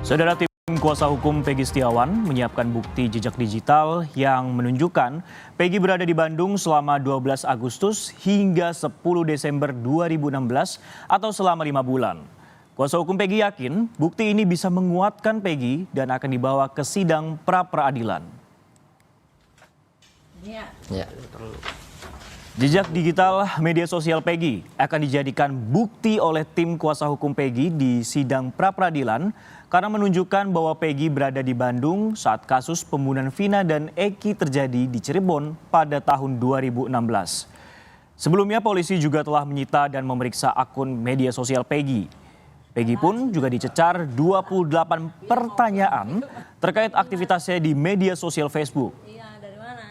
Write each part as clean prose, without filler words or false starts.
Saudara, tim kuasa hukum Peggy Setiawan menyiapkan bukti jejak digital yang menunjukkan Peggy berada di Bandung selama 12 Agustus hingga 10 Desember 2016 atau selama 5 bulan. Kuasa hukum Peggy yakin bukti ini bisa menguatkan Peggy dan akan dibawa ke sidang pra-peradilan. Jejak digital media sosial Peggy akan dijadikan bukti oleh tim kuasa hukum Peggy di sidang pra-peradilan karena menunjukkan bahwa Peggy berada di Bandung saat kasus pembunuhan Vina dan Eki terjadi di Cirebon pada tahun 2016. Sebelumnya polisi juga telah menyita dan memeriksa akun media sosial Peggy. Peggy pun juga dicecar 28 pertanyaan terkait aktivitasnya di media sosial Facebook.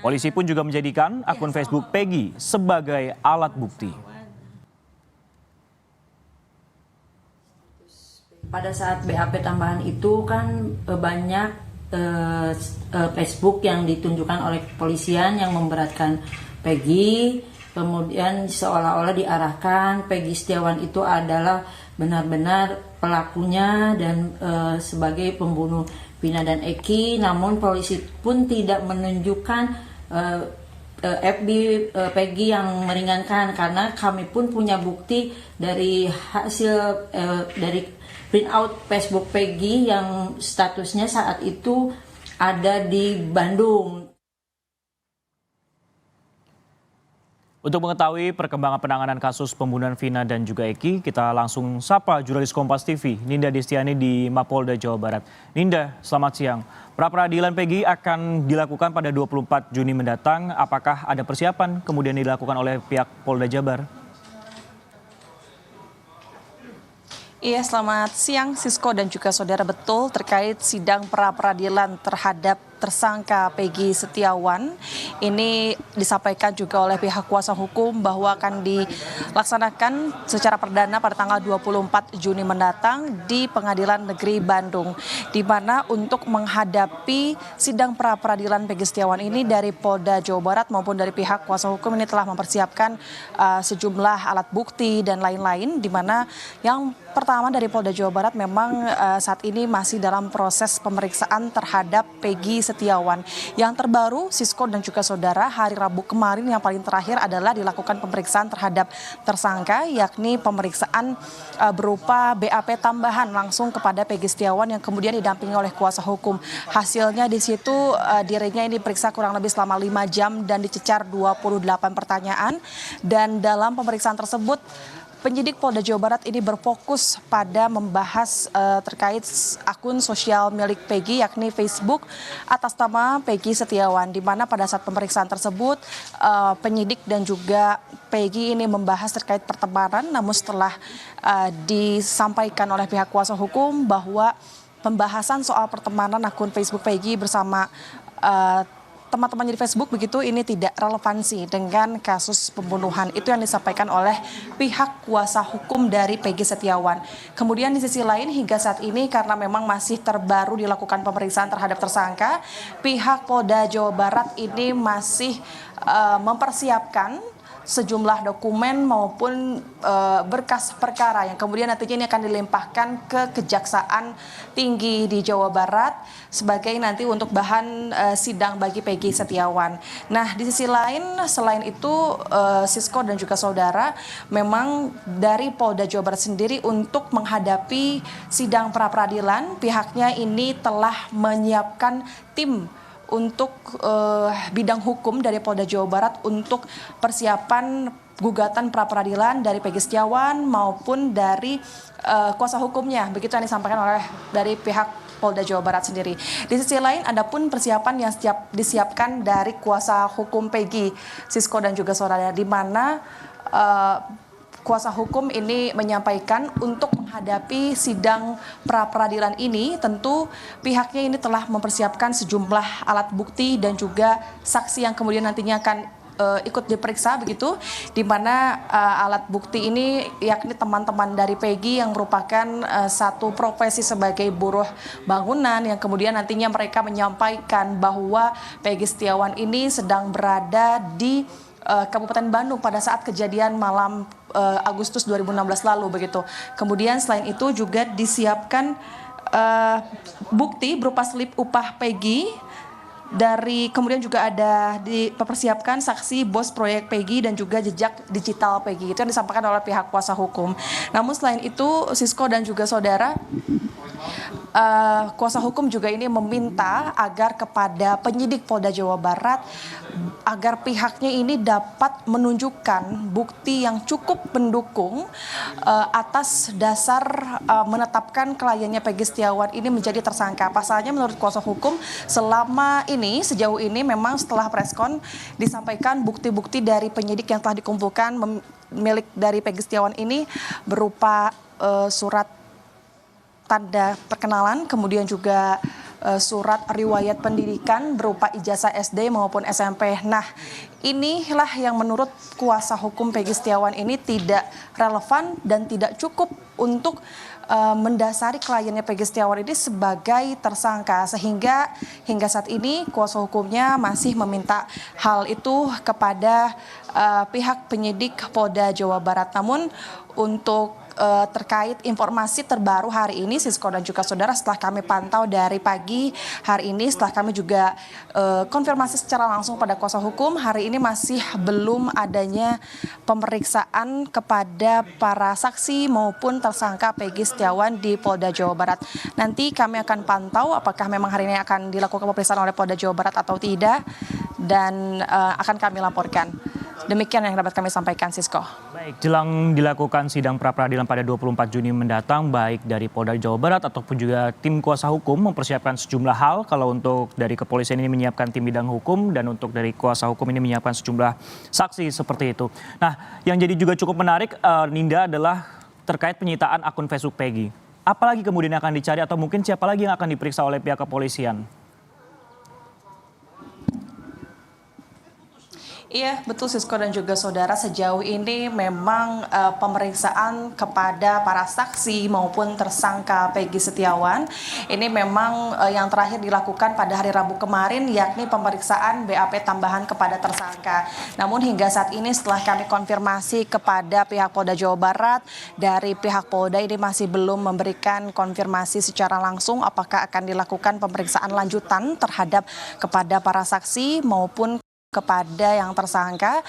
Polisi pun juga menjadikan akun Facebook Peggy sebagai alat bukti. Pada saat BAP tambahan itu kan banyak Facebook yang ditunjukkan oleh kepolisian yang memberatkan Peggy. Kemudian seolah-olah diarahkan Peggy Setiawan itu adalah benar-benar pelakunya dan sebagai pembunuh Vina dan Eki. Namun polisi pun tidak menunjukkan FB Peggy yang meringankan karena kami pun punya bukti dari hasil dari print out Facebook Peggy yang statusnya saat itu ada di Bandung. Untuk mengetahui perkembangan penanganan kasus pembunuhan Vina dan juga Eki, kita langsung sapa jurnalis Kompas TV, Ninda Destiani di Mapolda Jawa Barat. Ninda, selamat siang. Pra-peradilan Peggy akan dilakukan pada 24 Juni mendatang. Apakah ada persiapan kemudian dilakukan oleh pihak Polda Jabar? Iya, selamat siang Sisko dan juga saudara. Betul, terkait sidang pra-peradilan terhadap tersangka Peggy Setiawan ini disampaikan juga oleh pihak kuasa hukum bahwa akan dilaksanakan secara perdana pada tanggal 24 Juni mendatang di Pengadilan Negeri Bandung, di mana untuk menghadapi sidang pra-peradilan Peggy Setiawan ini dari Polda Jawa Barat maupun dari pihak kuasa hukum ini telah mempersiapkan sejumlah alat bukti dan lain-lain, di mana yang pertama dari Polda Jawa Barat memang saat ini masih dalam proses pemeriksaan terhadap Peggy Setiawan. Yang terbaru, Sisko dan juga saudara, hari Rabu kemarin yang paling terakhir adalah dilakukan pemeriksaan terhadap tersangka, yakni pemeriksaan berupa BAP tambahan langsung kepada Peggy Setiawan yang kemudian didampingi oleh kuasa hukum. Hasilnya di situ dirinya ini diperiksa kurang lebih selama 5 jam dan dicecar 28 pertanyaan. Dan dalam pemeriksaan tersebut, penyidik Polda Jawa Barat ini berfokus pada membahas terkait akun sosial milik Peggy, yakni Facebook atas nama Peggy Setiawan, di mana pada saat pemeriksaan tersebut penyidik dan juga Peggy ini membahas terkait pertemanan, namun setelah disampaikan oleh pihak kuasa hukum bahwa pembahasan soal pertemanan akun Facebook Peggy bersama teman-teman di Facebook begitu ini tidak relevansi dengan kasus pembunuhan. Itu yang disampaikan oleh pihak kuasa hukum dari Peggy Setiawan. Kemudian di sisi lain hingga saat ini karena memang masih terbaru dilakukan pemeriksaan terhadap tersangka, pihak Polda Jawa Barat ini masih mempersiapkan sejumlah dokumen maupun berkas perkara yang kemudian nantinya ini akan dilimpahkan ke Kejaksaan Tinggi di Jawa Barat sebagai nanti untuk bahan sidang bagi Peggy Setiawan. Nah, di sisi lain selain itu Sisko dan juga saudara, memang dari Polda Jawa Barat sendiri untuk menghadapi sidang pra-peradilan, pihaknya ini telah menyiapkan tim untuk bidang hukum dari Polda Jawa Barat untuk persiapan gugatan pra-peradilan dari Peggy Setiawan maupun dari kuasa hukumnya. Begitu yang disampaikan oleh dari pihak Polda Jawa Barat sendiri. Di sisi lain ada pun persiapan yang disiapkan dari kuasa hukum Peggy, Sisko dan juga saudara, di mana kuasa hukum ini menyampaikan untuk menghadapi sidang pra-peradilan ini tentu pihaknya ini telah mempersiapkan sejumlah alat bukti dan juga saksi yang kemudian nantinya akan ikut diperiksa begitu, di mana alat bukti ini yakni teman-teman dari Peggy yang merupakan satu profesi sebagai buruh bangunan yang kemudian nantinya mereka menyampaikan bahwa Peggy Setiawan ini sedang berada di Kabupaten Bandung pada saat kejadian malam Agustus 2016 lalu begitu. Kemudian selain itu juga disiapkan bukti berupa slip upah Peggy. Kemudian juga ada dipersiapkan saksi bos proyek Peggy dan juga jejak digital Peggy. Itu yang disampaikan oleh pihak kuasa hukum. Namun selain itu, Sisko dan juga saudara, kuasa hukum juga ini meminta agar kepada penyidik Polda Jawa Barat agar pihaknya ini dapat menunjukkan bukti yang cukup mendukung atas dasar menetapkan kliennya Peggy Setiawan ini menjadi tersangka. Pasalnya menurut kuasa hukum sejauh ini memang setelah preskon disampaikan bukti-bukti dari penyidik yang telah dikumpulkan milik dari Peggy Setiawan ini berupa surat tanda perkenalan, kemudian juga surat riwayat pendidikan berupa ijazah SD maupun SMP. Nah, inilah yang menurut kuasa hukum Peggy Setiawan ini tidak relevan dan tidak cukup untuk mendasari kliennya Peggy Setiawan ini sebagai tersangka, sehingga hingga saat ini kuasa hukumnya masih meminta hal itu kepada pihak penyidik Polda Jawa Barat. Namun untuk terkait informasi terbaru hari ini, Sisko dan juga saudara, setelah kami pantau dari pagi hari ini, setelah kami juga konfirmasi secara langsung pada kuasa hukum, hari ini masih belum adanya pemeriksaan kepada para saksi maupun tersangka Peggy Setiawan di Polda Jawa Barat. Nanti kami akan pantau apakah memang hari ini akan dilakukan pemeriksaan oleh Polda Jawa Barat atau tidak, dan akan kami laporkan. Demikian yang dapat kami sampaikan, Sisko. Baik, jelang dilakukan sidang pra-peradilan pada 24 Juni mendatang, baik dari Polda Jawa Barat ataupun juga tim kuasa hukum mempersiapkan sejumlah hal. Kalau untuk dari kepolisian ini menyiapkan tim bidang hukum, dan untuk dari kuasa hukum ini menyiapkan sejumlah saksi seperti itu. Nah, yang jadi juga cukup menarik, Ninda, adalah terkait penyitaan akun Facebook Peggy. Apalagi kemudian akan dicari atau mungkin siapa lagi yang akan diperiksa oleh pihak kepolisian? Iya, betul Sisko dan juga saudara, sejauh ini memang pemeriksaan kepada para saksi maupun tersangka Peggy Setiawan ini memang yang terakhir dilakukan pada hari Rabu kemarin, yakni pemeriksaan BAP tambahan kepada tersangka. Namun hingga saat ini setelah kami konfirmasi kepada pihak Polda Jawa Barat, dari pihak Polda ini masih belum memberikan konfirmasi secara langsung apakah akan dilakukan pemeriksaan lanjutan terhadap kepada para saksi maupun kepada yang tersangka.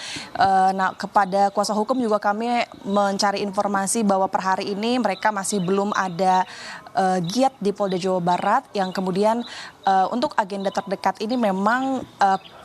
Nah, kepada kuasa hukum juga kami mencari informasi bahwa per hari ini mereka masih belum ada giat di Polda Jawa Barat, yang kemudian untuk agenda terdekat ini memang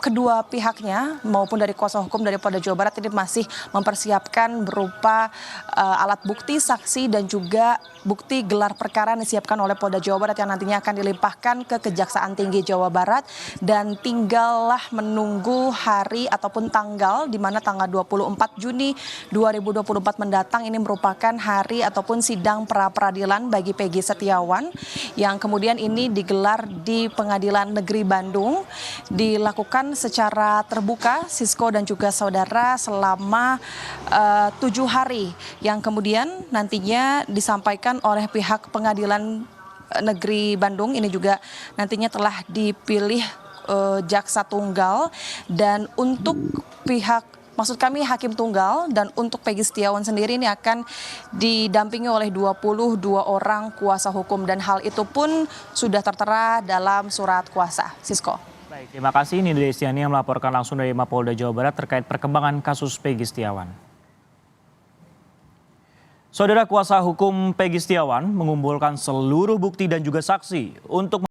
kedua pihaknya maupun dari kuasa hukum dari Polda Jawa Barat ini masih mempersiapkan berupa alat bukti, saksi, dan juga bukti gelar perkara yang disiapkan oleh Polda Jawa Barat yang nantinya akan dilimpahkan ke Kejaksaan Tinggi Jawa Barat, dan tinggallah menunggu hari ataupun tanggal di mana tanggal 24 Juni 2024 mendatang ini merupakan hari ataupun sidang pra-peradilan bagi Peggy Setiawan, yang kemudian ini digelar di Pengadilan Negeri Bandung, dilakukan secara terbuka, Sisko dan juga saudara, selama 7 hari, yang kemudian nantinya disampaikan oleh pihak Pengadilan Negeri Bandung ini juga nantinya telah dipilih jaksa tunggal, dan untuk maksud kami hakim tunggal, dan untuk Peggy Setiawan sendiri ini akan didampingi oleh 22 orang kuasa hukum, dan hal itu pun sudah tertera dalam surat kuasa. Sisko. Baik, terima kasih. Ini Desiani yang melaporkan langsung dari Mapolda Jawa Barat terkait perkembangan kasus Peggy Setiawan. Saudara, kuasa hukum Peggy Setiawan mengumpulkan seluruh bukti dan juga saksi untuk